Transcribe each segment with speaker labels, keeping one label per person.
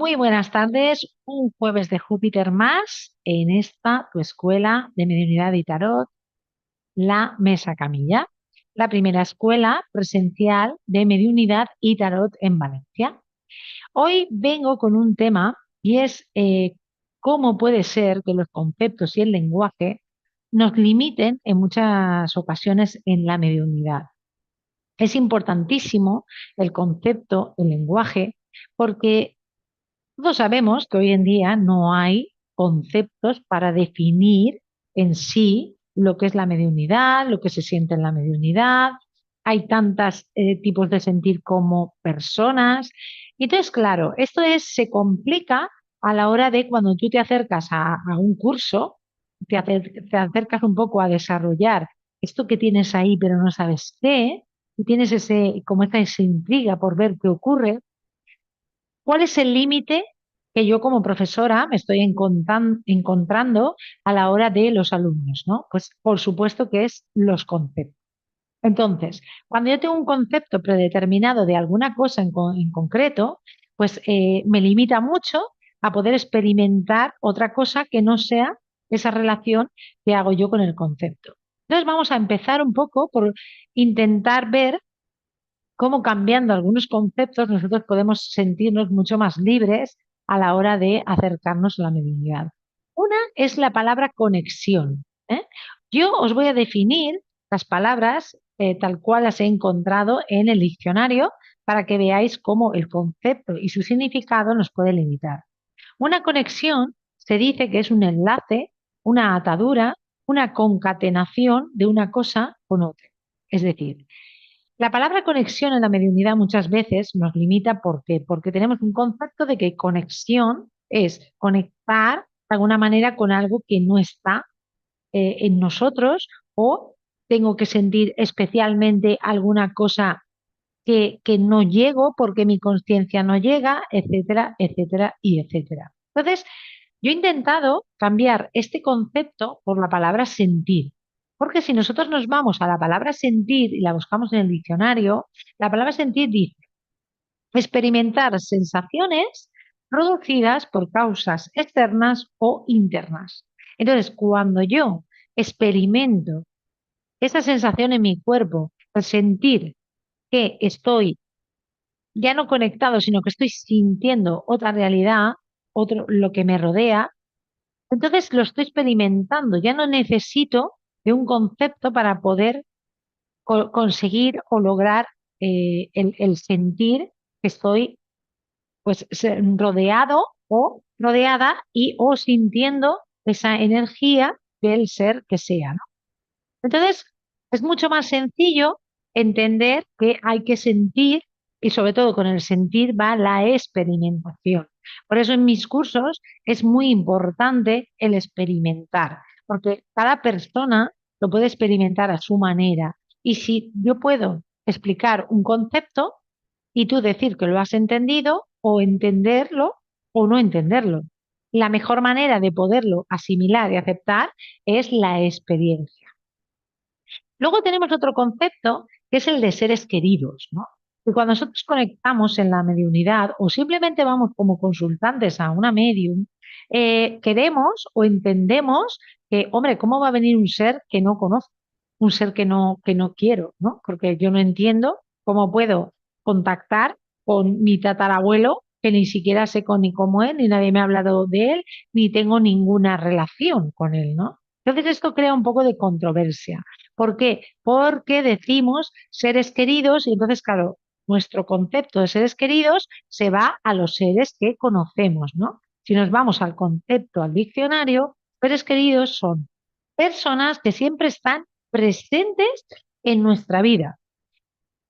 Speaker 1: Muy buenas tardes, un jueves de Júpiter más en esta tu escuela de mediunidad y tarot, la Mesa Camilla, la primera escuela presencial de mediunidad y tarot en Valencia. Hoy vengo con un tema y es cómo puede ser que los conceptos y el lenguaje nos limiten en muchas ocasiones en la mediunidad. Es importantísimo el concepto, el lenguaje, porque todos sabemos que hoy en día no hay conceptos para definir en sí lo que es la mediunidad, lo que se siente en la mediunidad. Hay tantos tipos de sentir como personas. Entonces, claro, se complica a la hora de cuando tú te acercas a un curso, te acercas un poco a desarrollar esto que tienes ahí, pero no sabes qué, y tienes como esa intriga por ver qué ocurre. ¿Cuál es el límite que yo como profesora me estoy encontrando a la hora de los alumnos, ¿no? Pues por supuesto que es los conceptos. Entonces, cuando yo tengo un concepto predeterminado de alguna cosa en concreto, pues me limita mucho a poder experimentar otra cosa que no sea esa relación que hago yo con el concepto. Entonces vamos a empezar un poco por intentar ver cómo cambiando algunos conceptos nosotros podemos sentirnos mucho más libres a la hora de acercarnos a la mediunidad. Una es la palabra conexión, ¿eh? Yo os voy a definir las palabras tal cual las he encontrado en el diccionario para que veáis cómo el concepto y su significado nos puede limitar. Una conexión se dice que es un enlace, una atadura, una concatenación de una cosa con otra. Es decir, la palabra conexión en la mediunidad muchas veces nos limita. ¿Por qué? Porque tenemos un concepto de que conexión es conectar de alguna manera con algo que no está en nosotros, o tengo que sentir especialmente alguna cosa que no llego porque mi conciencia no llega, etcétera, etcétera y etcétera. Entonces, yo he intentado cambiar este concepto por la palabra sentir, porque si nosotros nos vamos a la palabra sentir y la buscamos en el diccionario, la palabra sentir dice experimentar sensaciones producidas por causas externas o internas. Entonces, cuando yo experimento esa sensación en mi cuerpo, el sentir que estoy ya no conectado, sino que estoy sintiendo otra realidad, lo que me rodea, entonces lo estoy experimentando. Ya no necesito de un concepto para poder conseguir o lograr el sentir que estoy rodeado o rodeada y o sintiendo esa energía del ser que sea, ¿no? Entonces, es mucho más sencillo entender que hay que sentir, y sobre todo con el sentir va la experimentación. Por eso en mis cursos es muy importante el experimentar, porque cada persona lo puede experimentar a su manera. Y si yo puedo explicar un concepto y tú decir que lo has entendido o entenderlo o no entenderlo, la mejor manera de poderlo asimilar y aceptar es la experiencia. Luego tenemos otro concepto que es el de seres queridos, ¿no? Y cuando nosotros conectamos en la mediunidad o simplemente vamos como consultantes a una medium, queremos o entendemos que, hombre, ¿cómo va a venir un ser que no conozco? Un ser que no quiero, ¿no? Porque yo no entiendo cómo puedo contactar con mi tatarabuelo, que ni siquiera sé ni cómo es, ni nadie me ha hablado de él, ni tengo ninguna relación con él, ¿no? Entonces esto crea un poco de controversia. ¿Por qué? Porque decimos seres queridos y entonces, claro, nuestro concepto de seres queridos se va a los seres que conocemos, ¿no? Si nos vamos al concepto, al diccionario, seres queridos son personas que siempre están presentes en nuestra vida,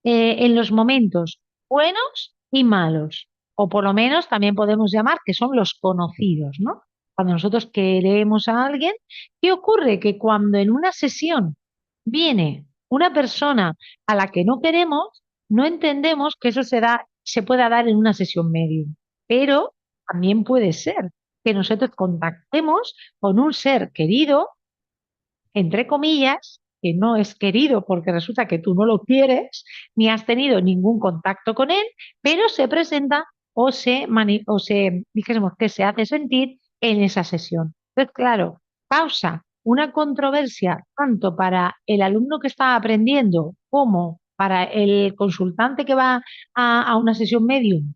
Speaker 1: en los momentos buenos y malos, o por lo menos también podemos llamar que son los conocidos, ¿no? Cuando nosotros queremos a alguien, ¿qué ocurre? Que cuando en una sesión viene una persona a la que no queremos, no entendemos que eso se pueda dar en una sesión medium, pero también puede ser que nosotros contactemos con un ser querido, entre comillas, que no es querido porque resulta que tú no lo quieres, ni has tenido ningún contacto con él, pero se presenta dijésemos, que se hace sentir en esa sesión. Entonces, claro, causa una controversia tanto para el alumno que está aprendiendo como para el consultante que va a una sesión medium,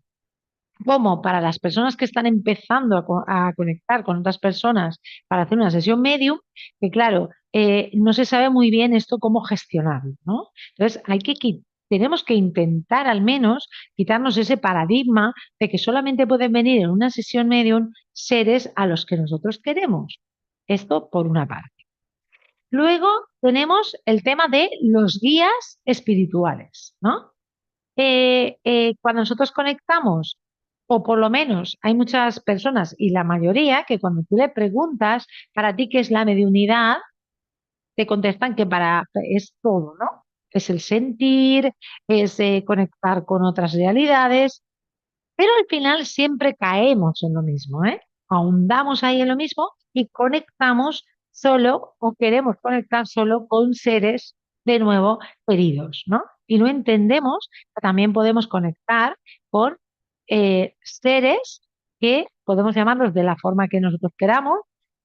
Speaker 1: como para las personas que están empezando a conectar con otras personas para hacer una sesión medium, que claro, no se sabe muy bien esto cómo gestionarlo, ¿no? Entonces, tenemos que intentar al menos quitarnos ese paradigma de que solamente pueden venir en una sesión medium seres a los que nosotros queremos. Esto por una parte. Luego tenemos el tema de los guías espirituales, ¿no? Cuando nosotros conectamos, o por lo menos hay muchas personas y la mayoría que cuando tú le preguntas para ti qué es la mediunidad, te contestan que para es todo, ¿no? Es el sentir, es conectar con otras realidades, pero al final siempre caemos en lo mismo, ¿eh? Ahondamos ahí en lo mismo y conectamos solo o queremos conectar solo con seres de nuevo queridos, ¿no? Y no entendemos que también podemos conectar con seres que podemos llamarlos de la forma que nosotros queramos,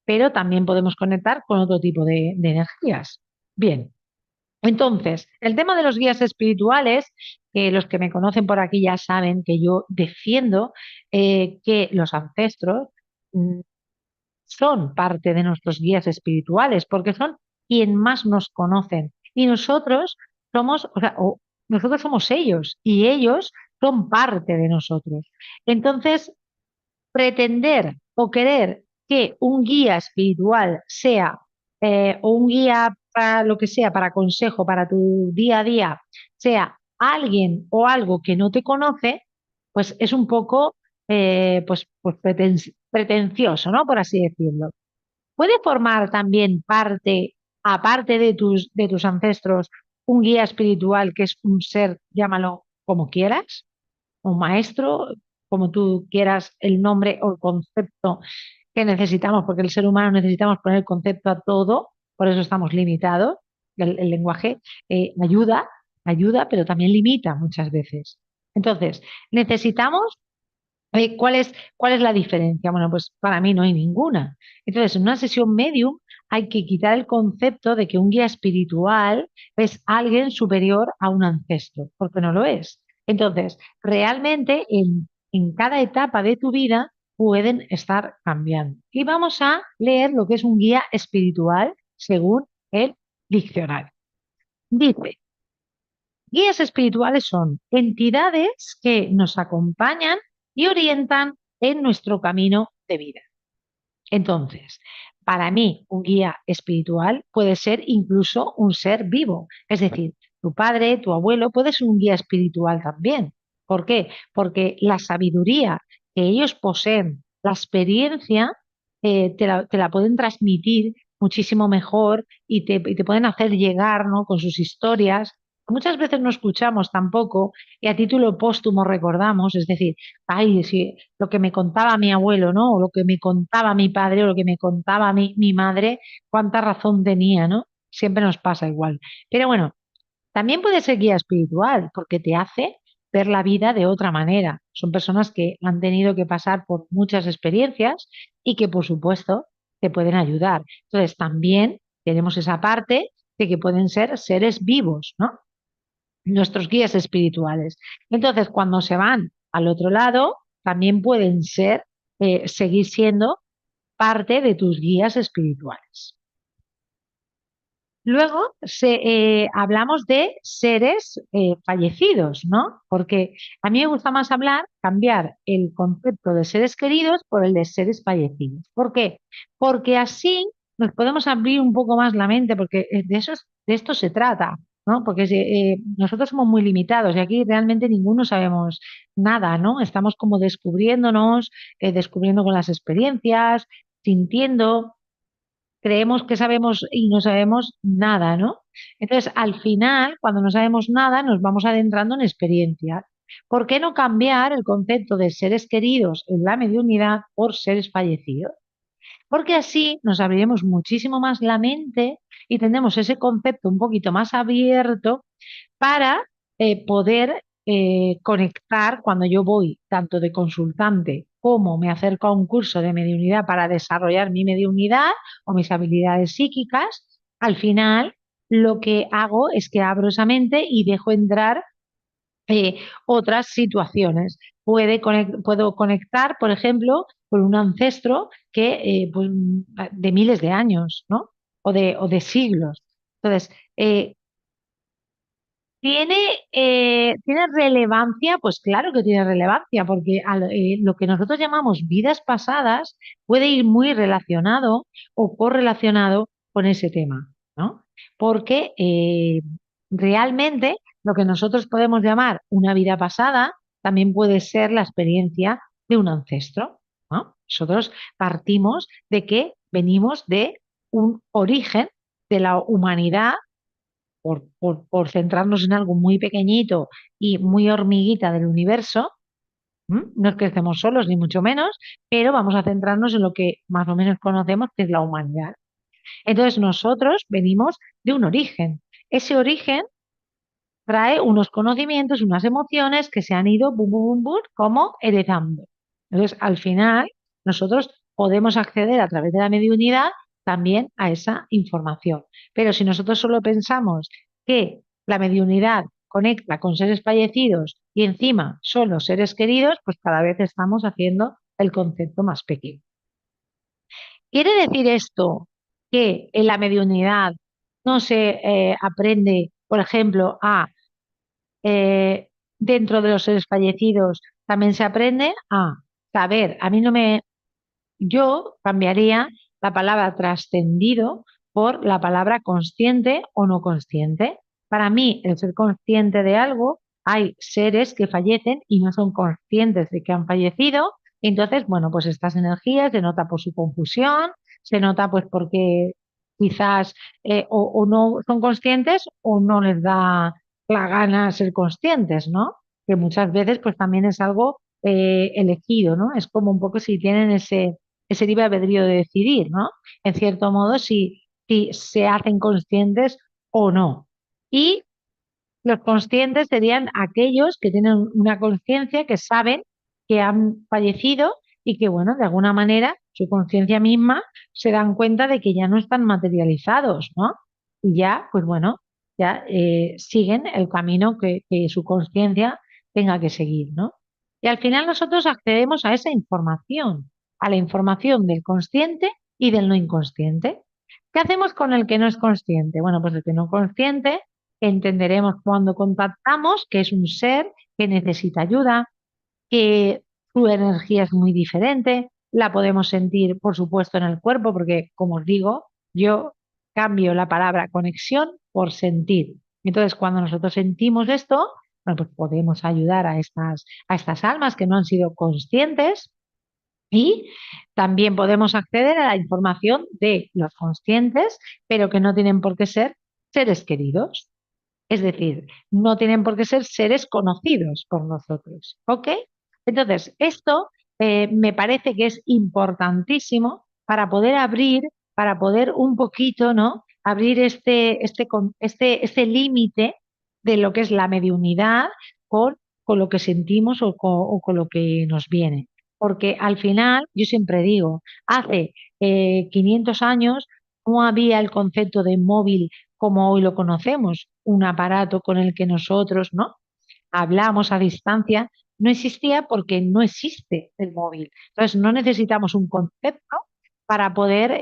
Speaker 1: pero también podemos conectar con otro tipo de energías. Bien. Entonces, el tema de los guías espirituales, que los que me conocen por aquí ya saben que yo defiendo que los ancestros mm, son parte de nuestros guías espirituales, porque son quien más nos conocen. Y nosotros somos, nosotros somos ellos y ellos son parte de nosotros. Entonces, pretender o querer que un guía espiritual sea o un guía para lo que sea, para consejo, para tu día a día, sea alguien o algo que no te conoce, pues es un poco pretencioso, ¿no? Por así decirlo. Puede formar también parte, aparte de tus ancestros, un guía espiritual que es un ser, llámalo como quieras, un maestro, como tú quieras el nombre o el concepto que necesitamos, porque el ser humano necesitamos poner concepto a todo, por eso estamos limitados. El lenguaje ayuda, pero también limita muchas veces. Entonces, necesitamos cuál es la diferencia? Bueno, pues para mí no hay ninguna. Entonces, en una sesión medium hay que quitar el concepto de que un guía espiritual es alguien superior a un ancestro, porque no lo es. Entonces, realmente en cada etapa de tu vida pueden estar cambiando. Y vamos a leer lo que es un guía espiritual según el diccionario. Dice, guías espirituales son entidades que nos acompañan y orientan en nuestro camino de vida. Entonces, para mí, un guía espiritual puede ser incluso un ser vivo. Es decir, tu padre, tu abuelo puede ser un guía espiritual también. ¿Por qué? Porque la sabiduría que ellos poseen, la experiencia, te la pueden transmitir muchísimo mejor y te pueden hacer llegar, ¿no? Con sus historias. Muchas veces no escuchamos tampoco y a título póstumo recordamos, es decir, ay, sí, lo que me contaba mi abuelo, ¿no? O lo que me contaba mi padre, o lo que me contaba mi madre, cuánta razón tenía, ¿no? Siempre nos pasa igual. Pero bueno, también puede ser guía espiritual, porque te hace ver la vida de otra manera. Son personas que han tenido que pasar por muchas experiencias y que, por supuesto, te pueden ayudar. Entonces, también tenemos esa parte de que pueden ser seres vivos, ¿no? Nuestros guías espirituales. Entonces, cuando se van al otro lado, también pueden ser, seguir siendo parte de tus guías espirituales. Luego hablamos de seres fallecidos, ¿no? Porque a mí me gusta más cambiar el concepto de seres queridos por el de seres fallecidos. ¿Por qué? Porque así nos podemos abrir un poco más la mente, porque de esto se trata, ¿no? Porque nosotros somos muy limitados y aquí realmente ninguno sabemos nada, ¿no? Estamos como descubriéndonos, descubriendo con las experiencias, sintiendo, creemos que sabemos y no sabemos nada, ¿no? Entonces, al final, cuando no sabemos nada, nos vamos adentrando en experiencias. ¿Por qué no cambiar el concepto de seres queridos en la mediunidad por seres fallecidos? Porque así nos abriremos muchísimo más la mente y tendremos ese concepto un poquito más abierto para poder conectar cuando yo voy tanto de consultante como me acerco a un curso de mediunidad para desarrollar mi mediunidad o mis habilidades psíquicas. Al final, lo que hago es que abro esa mente y dejo entrar otras situaciones. Puedo conectar, por ejemplo, con un ancestro que, pues, de miles de años, ¿no? O de siglos. Entonces, ¿tiene relevancia? Pues claro que tiene relevancia, porque lo que nosotros llamamos vidas pasadas puede ir muy relacionado o correlacionado con ese tema, ¿no? Porque realmente lo que nosotros podemos llamar una vida pasada también puede ser la experiencia de un ancestro, ¿no? Nosotros partimos de que venimos de un origen de la humanidad por centrarnos en algo muy pequeñito y muy hormiguita del universo. No es que estemos solos, ni mucho menos, pero vamos a centrarnos en lo que más o menos conocemos, que es la humanidad. Entonces nosotros venimos de un origen. Ese origen trae unos conocimientos, unas emociones que se han ido bum, bum, bum, bum, como heredando. Entonces, al final, nosotros podemos acceder a través de la mediunidad también a esa información. Pero si nosotros solo pensamos que la mediunidad conecta con seres fallecidos y encima son los seres queridos, pues cada vez estamos haciendo el concepto más pequeño. ¿Quiere decir esto que en la mediunidad no se aprende, por ejemplo, eh, dentro de los seres fallecidos también se aprende a saber? A mí no me, yo cambiaría la palabra trascendido por la palabra consciente o no consciente. Para mí, el ser consciente de algo, hay seres que fallecen y no son conscientes de que han fallecido. Entonces, bueno, pues estas energías se nota por su confusión, se nota pues porque quizás o no son conscientes o no les da la gana ser conscientes, ¿no? Que muchas veces pues también es algo elegido, ¿no? Es como un poco si tienen ese libre albedrío de decidir, ¿no? En cierto modo, si se hacen conscientes o no. Y los conscientes serían aquellos que tienen una conciencia, que saben que han fallecido y que, bueno, de alguna manera, su conciencia misma se dan cuenta de que ya no están materializados, ¿no? Y ya, pues bueno, ya siguen el camino que su conciencia tenga que seguir, ¿no? Y al final nosotros accedemos a esa información, a la información del consciente y del no inconsciente. ¿Qué hacemos con el que no es consciente? Bueno, pues el que no es consciente entenderemos cuando contactamos que es un ser que necesita ayuda, que su energía es muy diferente, la podemos sentir, por supuesto, en el cuerpo, porque, como os digo, yo cambio la palabra conexión por sentir. Entonces, cuando nosotros sentimos esto, bueno, pues podemos ayudar a estas almas que no han sido conscientes y también podemos acceder a la información de los conscientes, pero que no tienen por qué ser seres queridos. Es decir, no tienen por qué ser seres conocidos por nosotros. ¿Ok? Entonces, esto me parece que es importantísimo para poder abrir, para poder un poquito, ¿no? Abrir este límite de lo que es la mediunidad con lo que sentimos o con lo que nos viene. Porque al final, yo siempre digo, hace 500 años no había el concepto de móvil como hoy lo conocemos, un aparato con el que nosotros, ¿no? Hablamos a distancia, no existía porque no existe el móvil. Entonces, no necesitamos un concepto para poder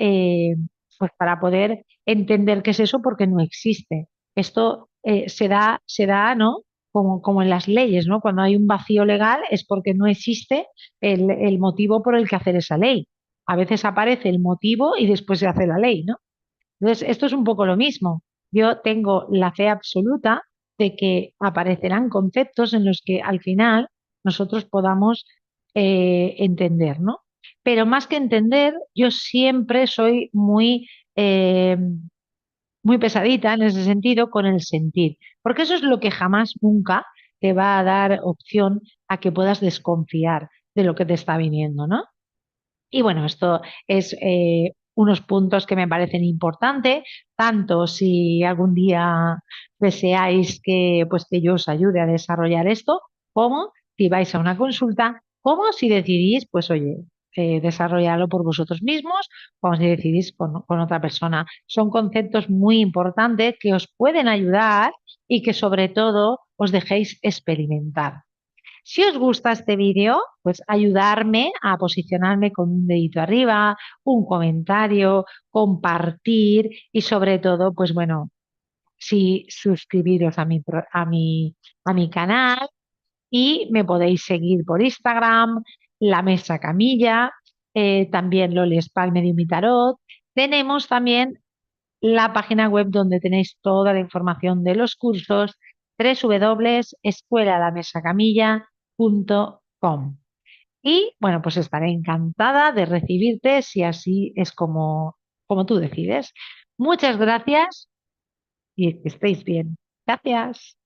Speaker 1: entender qué es eso porque no existe. Esto se da, ¿no? Como en las leyes, ¿no? Cuando hay un vacío legal es porque no existe el motivo por el que hacer esa ley. A veces aparece el motivo y después se hace la ley, ¿no? Entonces, esto es un poco lo mismo. Yo tengo la fe absoluta de que aparecerán conceptos en los que al final nosotros podamos entender, ¿no? Pero más que entender, yo siempre soy eh, muy pesadita en ese sentido con el sentir, porque eso es lo que jamás, nunca te va a dar opción a que puedas desconfiar de lo que te está viniendo, ¿no? Y bueno, esto es unos puntos que me parecen importantes, tanto si algún día deseáis que yo os ayude a desarrollar esto, como si vais a una consulta, como si decidís, pues oye, desarrollarlo por vosotros mismos, como si decidís con otra persona. Son conceptos muy importantes que os pueden ayudar y que sobre todo os dejéis experimentar. Si os gusta este vídeo, pues ayudarme a posicionarme con un dedito arriba, un comentario, compartir y sobre todo, pues bueno, si suscribiros a mi canal y me podéis seguir por Instagram, La Mesa Camilla, también Loli Spal Medium y Tarot. Tenemos también la página web donde tenéis toda la información de los cursos www.escuelalamesacamilla.com. Y bueno, pues estaré encantada de recibirte si así es como tú decides. Muchas gracias y que estéis bien. Gracias.